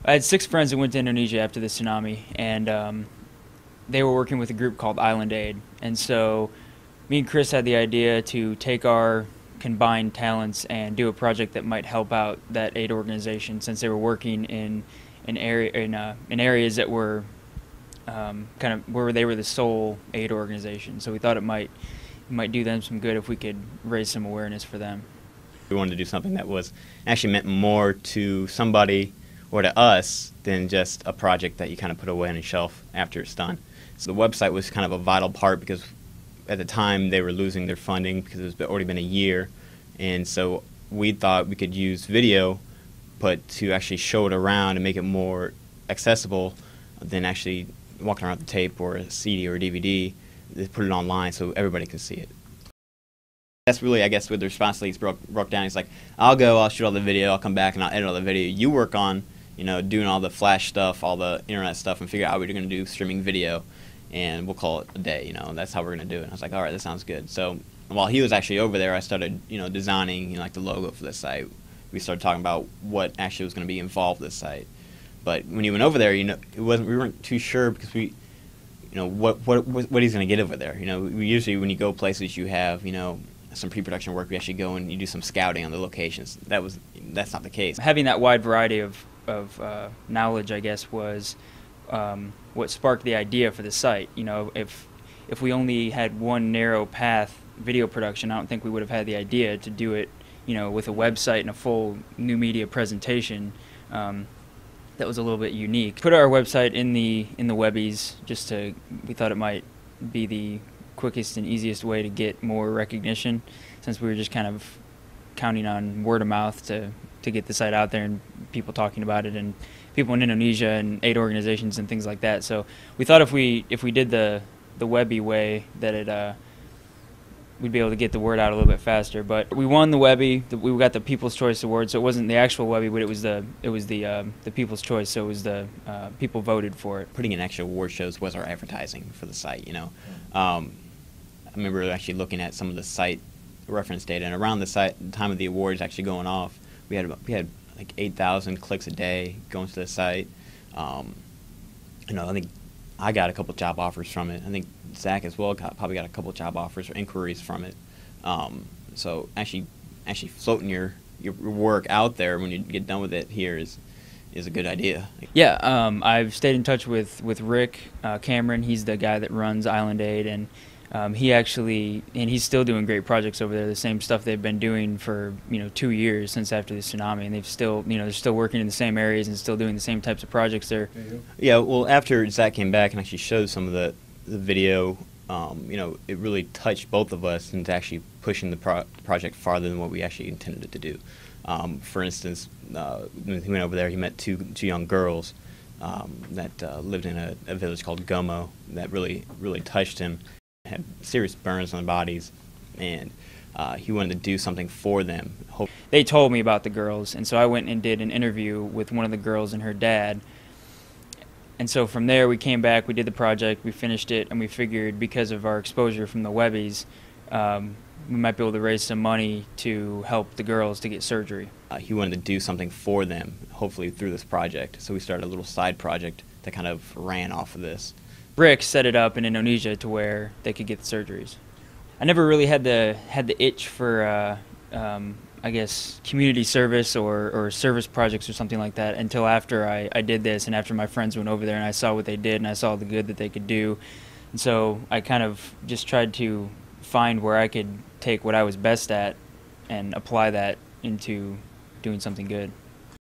I had 6 friends that went to Indonesia after the tsunami, and they were working with a group called Island Aid. And so me and Chris had the idea to take our combined talents and do a project that might help out that aid organization, since they were working in in areas that were kind of where they were the sole aid organization. So we thought it might do them some good if we could raise some awareness for them. We wanted to do something that was actually meant more to somebody or to us than just a project that you kind of put away on a shelf after it's done. So the website was kind of a vital part, because at the time they were losing their funding because it's already been a year, and so we thought we could use video but to actually show it around and make it more accessible than actually walking around with the tape or a CD or a DVD. They put it online so everybody can see it. That's really, I guess, with the responsibilities broke down. It's like, I'll shoot all the video, I'll come back and I'll edit all the video. You work on, doing all the flash stuff, all the internet stuff, and figure out how we're going to do streaming video, and we'll call it a day, that's how we're going to do it. And I was like, all right, that sounds good. So while he was actually over there, I started, designing, like the logo for the site. We started talking about what actually was going to be involved with the site. But when he went over there, we weren't too sure, because what he's going to get over there. We usually, when you go places, you have, some pre-production work. We actually go and you do some scouting on the locations. That's not the case. Having that wide variety of knowledge, I guess, was what sparked the idea for the site. If we only had one narrow path, video production, I don't think we would have had the idea to do it, with a website and a full new media presentation. That was a little bit unique. Put our website in the Webbies we thought it might be the quickest and easiest way to get more recognition, since we were just kind of counting on word of mouth to get the site out there and people talking about it, and people in Indonesia and aid organizations and things like that. So we thought if we did the Webby way, that we'd be able to get the word out a little bit faster. But we won the Webby. We got the People's Choice Award, so it wasn't the actual Webby, but it was the People's Choice. So it was the people voted for it. Putting in extra award shows was our advertising for the site. I remember actually looking at some of the site reference data, and around the time of the awards actually going off, we had like 8,000 clicks a day going to the site. I think I got a couple job offers from it. I think Zach as well probably got a couple job offers or inquiries from it. So actually floating your work out there when you get done with it here is a good idea. Yeah, I've stayed in touch with Rick Cameron. He's the guy that runs Island Aid, and he's still doing great projects over there. The same stuff they've been doing for 2 years since after the tsunami, and they're still working in the same areas and still doing the same types of projects there. Yeah, well, after Zach came back and actually showed some of the video, it really touched both of us into actually pushing the project farther than what we actually intended it to do. For instance, when he went over there, he met two young girls that lived in a village called Gomo that really touched him. Had serious burns on their bodies, and he wanted to do something for them. They told me about the girls, and so I went and did an interview with one of the girls and her dad. And so from there, we came back, we did the project, we finished it, and we figured, because of our exposure from the Webbies, we might be able to raise some money to help the girls to get surgery. He wanted to do something for them, hopefully through this project. So we started a little side project that kind of ran off of this. Rick set it up in Indonesia to where they could get the surgeries. I never really had the itch for I guess community service or service projects or something like that until after I did this, and after my friends went over there and I saw what they did and I saw the good that they could do. And so I kind of just tried to find where I could take what I was best at and apply that into doing something good.